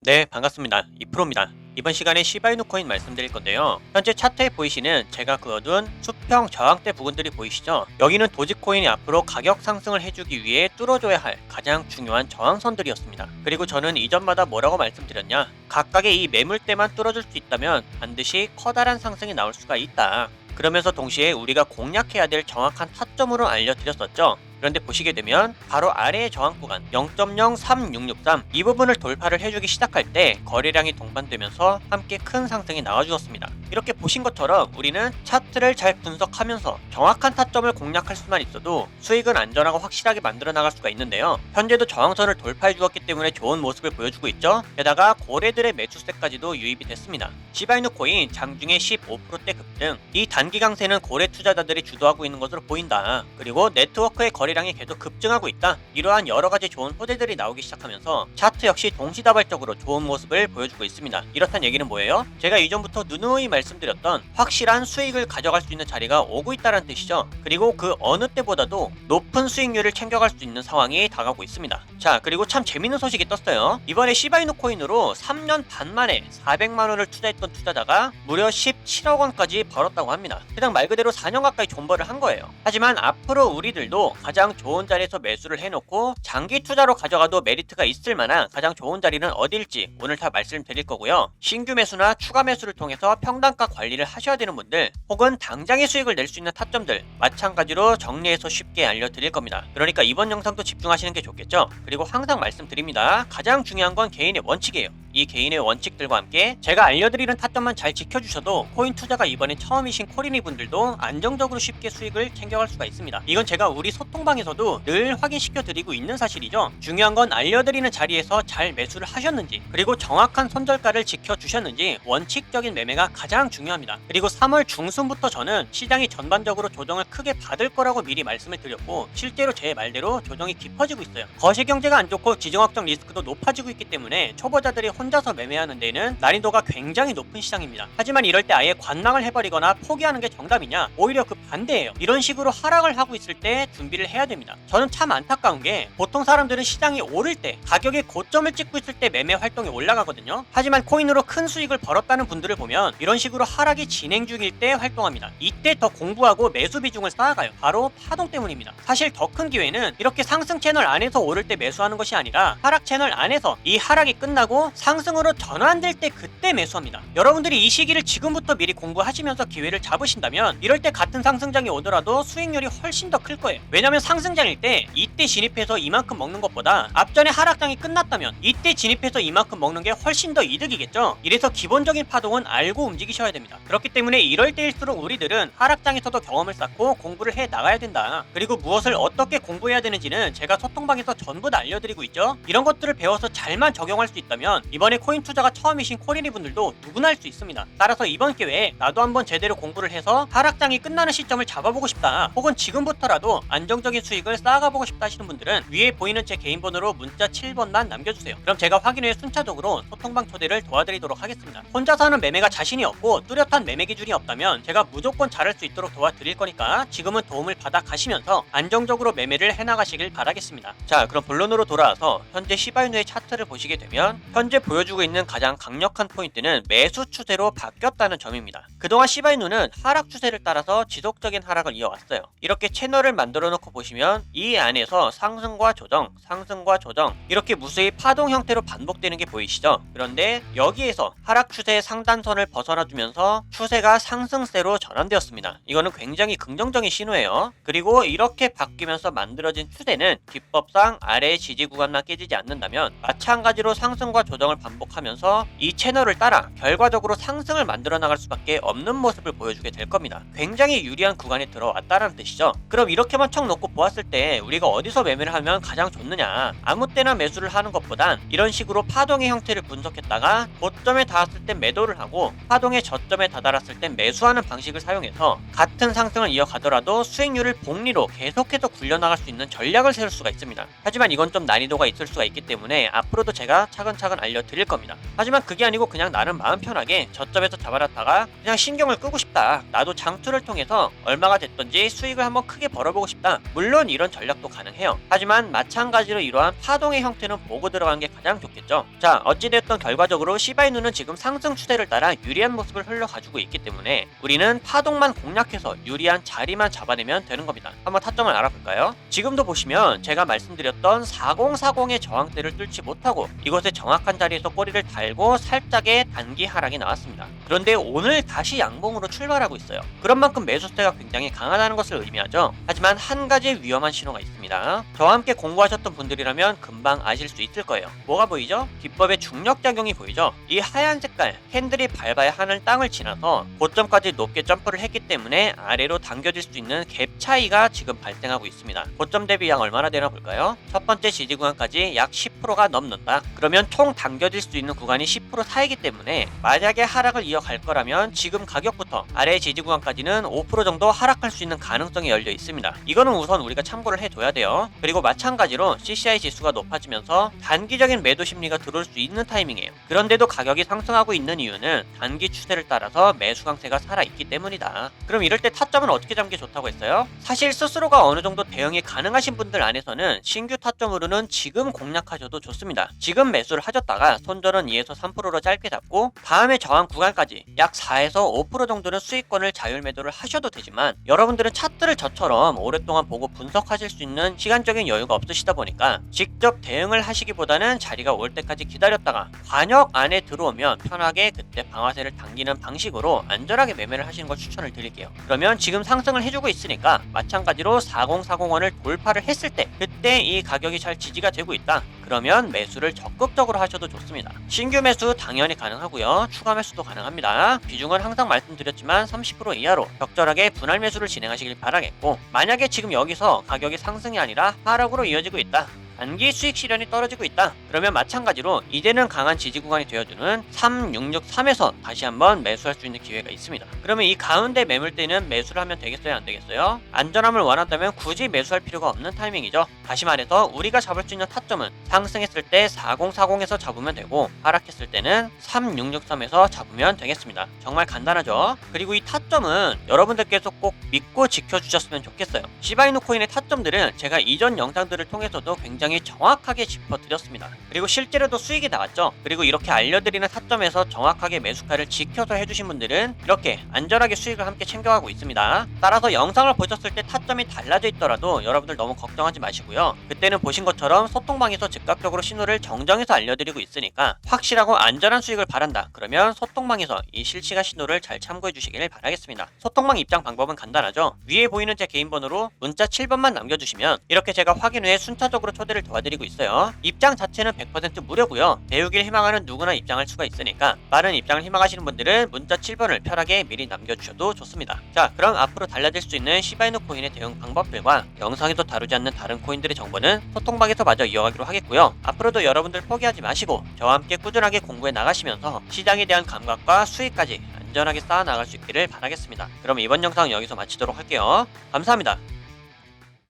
네, 반갑습니다. 이프로입니다. 이번 시간에 시바이누 코인 말씀드릴 건데요. 현재 차트에 보이시는 제가 그어둔 수평 저항대 부분들이 보이시죠? 여기는 도지코인이 앞으로 가격 상승을 해주기 위해 뚫어줘야 할 가장 중요한 저항선들이었습니다. 그리고 저는 이전마다 뭐라고 말씀드렸냐? 각각의 이 매물대만 뚫어줄 수 있다면 반드시 커다란 상승이 나올 수가 있다. 그러면서 동시에 우리가 공략해야 될 정확한 타점으로 알려드렸었죠. 그런데 보시게 되면 바로 아래의 저항 구간 0.03663 이 부분을 돌파를 해주기 시작할 때 거래량이 동반되면서 함께 큰 상승이 나와주었습니다. 이렇게 보신 것처럼 우리는 차트를 잘 분석하면서 정확한 타점을 공략할 수만 있어도 수익은 안전하고 확실하게 만들어 나갈 수가 있는데요. 현재도 저항선을 돌파해 주었기 때문에 좋은 모습을 보여주고 있죠. 게다가 고래들의 매수세까지도 유입이 됐습니다. 시바이누 코인 장중에 15%대 급등, 이 단기 강세는 고래 투자자들이 주도하고 있는 것으로 보인다. 그리고 네트워크의 거래량이 계속 급증하고 있다. 이러한 여러가지 좋은 소재들이 나오기 시작하면서 차트 역시 동시다발적으로 좋은 모습을 보여주고 있습니다. 이렇단 얘기는 뭐예요? 제가 이전부터 누누이 말씀드렸던 확실한 수익을 가져갈 수 있는 자리가 오고 있다는 뜻이죠. 그리고 그 어느 때보다도 높은 수익률을 챙겨갈 수 있는 상황이 다가오고 있습니다. 자, 그리고 참 재밌는 소식이 떴어요. 이번에 시바이누 코인으로 3년 반 만에 400만 원을 투자했던 투자자가 무려 17억 원까지 벌었다고 합니다. 그냥 말 그대로 4년 가까이 존버를 한 거예요. 하지만 앞으로 우리들도 가장 좋은 자리에서 매수를 해놓고 장기 투자로 가져가도 메리트가 있을 만한 가장 좋은 자리는 어딜지 오늘 다 말씀드릴 거고요. 신규 매수나 추가 매수를 통해서 평단가 관리를 하셔야 되는 분들, 혹은 당장의 수익을 낼 수 있는 타점들 마찬가지로 정리해서 쉽게 알려드릴 겁니다. 그러니까 이번 영상도 집중하시는 게 좋겠죠. 그리고 항상 말씀드립니다. 가장 중요한 건 개인의 원칙이에요. 이 개인의 원칙들과 함께 제가 알려드리는 타점만 잘 지켜주셔도 코인 투자가 이번에 처음이신 코리니 분들도 안정적으로 쉽게 수익을 챙겨갈 수가 있습니다. 이건 제가 우리 소통방에서도 늘 확인시켜 드리고 있는 사실이죠. 중요한 건 알려드리는 자리에서 잘 매수를 하셨는지, 그리고 정확한 손절가를 지켜주셨는지, 원칙적인 매매가 가장 중요합니다. 그리고 3월 중순부터 저는 시장이 전반적으로 조정을 크게 받을 거라고 미리 말씀을 드렸고, 실제로 제 말대로 조정이 깊어지고 있어요. 거시경제가 안 좋고 지정학적 리스크도 높아지고 있기 때문에 초보자들이 혼자서 매매하는 데는 난이도가 굉장히 높은 시장입니다. 하지만 이럴 때 아예 관망을 해버리거나 포기하는 게 정답이냐? 오히려 그 반대예요. 이런 식으로 하락을 하고 있을 때 준비를 해야 됩니다. 저는 참 안타까운 게 보통 사람들은 시장이 오를 때, 가격의 고점을 찍고 있을 때 매매 활동이 올라가거든요. 하지만 코인으로 큰 수익을 벌었다는 분들을 보면 이런 식으로 하락이 진행 중일 때 활동합니다. 이때 더 공부하고 매수 비중을 쌓아가요. 바로 파동 때문입니다. 사실 더 큰 기회는 이렇게 상승 채널 안에서 오를 때 매수하는 것이 아니라 하락 채널 안에서 이 하락이 끝나고 상승으로 전환될 때 그때 매수합니다. 여러분들이 이 시기를 지금부터 미리 공부하시면서 기회를 잡으신다면 이럴 때 같은 상승장이 오더라도 수익률이 훨씬 더 클 거예요. 왜냐면 상승장일 때 이때 진입해서 이만큼 먹는 것보다 앞전에 하락장이 끝났다면 이때 진입해서 이만큼 먹는 게 훨씬 더 이득이겠죠. 이래서 기본적인 파동은 알고 움직이셔야 됩니다. 그렇기 때문에 이럴 때일수록 우리들은 하락장에서도 경험을 쌓고 공부를 해 나가야 된다. 그리고 무엇을 어떻게 공부해야 되는지는 제가 소통방에서 전부 다 알려드리고 있죠. 이런 것들을 배워서 잘만 적용할 수 있다면 이번에 코인 투자가 처음이신 코리니 분들도 누구나 할 수 있습니다. 따라서 이번 기회에 나도 한번 제대로 공부를 해서 하락장이 끝나는 시점을 잡아보고 싶다, 혹은 지금부터라도 안정적인 수익을 쌓아가보고 싶다 하시는 분들은 위에 보이는 제 개인 번호로 문자 7번만 남겨주세요. 그럼 제가 확인 후에 순차적으로 소통방 초대를 도와드리도록 하겠습니다. 혼자서 하는 매매가 자신이 없고 뚜렷한 매매 기준이 없다면 제가 무조건 잘할 수 있도록 도와드릴 거니까 지금은 도움을 받아 가시면서 안정적으로 매매를 해나가시길 바라겠습니다. 자, 그럼 본론으로 돌아와서 현재 시바이누의 차트를 보시게 되면 현재 보여주고 있는 가장 강력한 포인트는 매수 추세로 바뀌었다는 점입니다. 그동안 시바이누는 하락 추세를 따라서 지속적인 하락을 이어왔어요. 이렇게 채널을 만들어 놓고 보시면 이 안에서 상승과 조정, 상승과 조정, 이렇게 무수히 파동 형태로 반복되는 게 보이시죠? 그런데 여기에서 하락 추세의 상단선을 벗어나주면서 추세가 상승세로 전환되었습니다. 이거는 굉장히 긍정적인 신호예요. 그리고 이렇게 바뀌면서 만들어진 추세는 기법상 아래의 지지 구간만 깨지지 않는다면 마찬가지로 상승과 조정을 반복하면서 이 채널을 따라 결과적으로 상승을 만들어 나갈 수밖에 없는 모습을 보여주게 될 겁니다. 굉장히 유리한 구간에 들어왔다는 뜻이죠. 그럼 이렇게만 척 놓고 보았을 때 우리가 어디서 매매를 하면 가장 좋느냐? 아무 때나 매수를 하는 것보단 이런 식으로 파동의 형태를 분석했다가 고점에 닿았을 때 매도를 하고 파동의 저점에 다다랐을 때 매수하는 방식을 사용해서 같은 상승을 이어가더라도 수익률을 복리로 계속해서 굴려나갈 수 있는 전략을 세울 수가 있습니다. 하지만 이건 좀 난이도가 있을 수가 있기 때문에 앞으로도 제가 차근차근 알려드릴 드릴 겁니다. 하지만 그게 아니고 그냥 나는 마음 편하게 저점에서 잡아놨다가 그냥 신경을 끄고 싶다. 나도 장투를 통해서 얼마가 됐던지 수익을 한번 크게 벌어보고 싶다. 물론 이런 전략도 가능해요. 하지만 마찬가지로 이러한 파동의 형태는 보고 들어가는 게 가장 좋겠죠. 자, 어찌됐든 결과적으로 시바이누는 지금 상승 추세를 따라 유리한 모습을 흘러가지고 있기 때문에 우리는 파동만 공략해서 유리한 자리만 잡아내면 되는 겁니다. 한번 타점을 알아볼까요? 지금도 보시면 제가 말씀드렸던 4040의 저항대를 뚫지 못하고 이곳에 정확한 자리에서 꼬리를 달고 살짝의 단기 하락이 나왔습니다. 그런데 오늘 다시 양봉으로 출발하고 있어요. 그런 만큼 매수세가 굉장히 강하다는 것을 의미하죠. 하지만 한 가지 위험한 신호가 있습니다. 저와 함께 공부하셨던 분들이라면 금방 아실 수 있을 거예요. 뭐가 보이죠? 기법의 중력작용이 보이죠? 이 하얀 색깔 캔들이 밟아야 하는 땅을 지나서 고점까지 높게 점프를 했기 때문에 아래로 당겨질 수 있는 갭 차이가 지금 발생하고 있습니다. 고점 대비 양 얼마나 되나 볼까요? 첫 번째 지지 구간까지 약 10%가 넘는다. 그러면 총 당겨질 수 있는 구간이 10% 사이기 때문에 만약에 하락을 이어갈 거라면 지금 가격부터 아래 지지 구간까지는 5% 정도 하락할 수 있는 가능성이 열려 있습니다. 이거는 우선 우리가 참고를 해둬야 돼요. 그리고 마찬가지로 CCI 지수가 높아지면서 단기적인 매도 심리가 들어올 수 있는 타이밍이에요. 그런데도 가격이 상승하고 있는 이유는 단기 추세를 따라서 매수 강세가 살아있기 때문이다. 그럼 이럴 때 타점은 어떻게 잡는 게 좋다고 했어요? 사실 스스로가 어느 정도 대응이 가능하신 분들 안에서는 신규 타점으로는 지금 공략하셔도 좋습니다. 지금 매수를 하셨다가 손절은 2에서 3%로 짧게 잡고 다음에 저항 구간까지 약 4에서 5% 정도는 수익권을 자율 매도를 하셔도 되지만 여러분들은 차트를 저처럼 오랫동안 보고 분석하실 수 있는 시간적인 여유가 없으시다 보니까 직접 대응을 하시기보다는 자리가 올 때까지 기다렸다가 관역 안에 들어오면 편하게 그때 방아쇠를 당기는 방식으로 안전하게 매매를 하시는 걸 추천을 드릴게요. 그러면 지금 상승을 해주고 있으니까 마찬가지로 4040원을 돌파를 했을 때 그때 이 가격이 잘 지지가 되고 있다. 그러면 매수를 적극적으로 하셔도 좋습니다. 신규 매수 당연히 가능하고요. 추가 매수도 가능합니다. 비중은 항상 말씀드렸지만 30% 이하로 적절하게 분할 매수를 진행하시길 바라겠고 만약에 지금 여기서 가격이 상승이 아니라 하락으로 이어지고 있다. 단기 수익 실현이 떨어지고 있다. 그러면 마찬가지로 이제는 강한 지지 구간이 되어주는 3663에서 다시 한번 매수할 수 있는 기회가 있습니다. 그러면 이 가운데 매물대는 매수를 하면 되겠어요? 안 되겠어요? 안전함을 원한다면 굳이 매수할 필요가 없는 타이밍이죠. 다시 말해서 우리가 잡을 수 있는 타점은 상승했을 때 4040에서 잡으면 되고 하락했을 때는 3663에서 잡으면 되겠습니다. 정말 간단하죠? 그리고 이 타점은 여러분들께서 꼭 믿고 지켜주셨으면 좋겠어요. 시바이누 코인의 타점들은 제가 이전 영상들을 통해서도 굉장히 정확하게 짚어드렸습니다. 그리고 실제로도 수익이 나왔죠. 그리고 이렇게 알려드리는 타점에서 정확하게 매수가를 지켜서 해주신 분들은 이렇게 안전하게 수익을 함께 챙겨가고 있습니다. 따라서 영상을 보셨을 때 타점이 달라져 있더라도 여러분들 너무 걱정하지 마시고요. 그때는 보신 것처럼 소통방에서 즉각적으로 신호를 정정해서 알려드리고 있으니까 확실하고 안전한 수익을 바란다. 그러면 소통방에서 이 실시간 신호를 잘 참고해 주시길 바라겠습니다. 소통방 입장 방법은 간단하죠. 위에 보이는 제 개인 번호로 문자 7번만 남겨주시면 이렇게 제가 확인 후에 순차적으로 초대를 도와드리고 있어요. 입장 자체는 100% 무료고요. 배우길 희망하는 누구나 입장할 수가 있으니까 빠른 입장을 희망하시는 분들은 문자 7번을 편하게 미리 남겨주셔도 좋습니다. 자, 그럼 앞으로 달라질 수 있는 시바이누 코인의 대응 방법들과 영상에서 다루지 않는 다른 코인들의 정보는 소통방에서 마저 이어가기로 하겠고요. 앞으로도 여러분들 포기하지 마시고 저와 함께 꾸준하게 공부해 나가시면서 시장에 대한 감각과 수익까지 안전하게 쌓아 나갈 수 있기를 바라겠습니다. 그럼 이번 영상 여기서 마치도록 할게요. 감사합니다.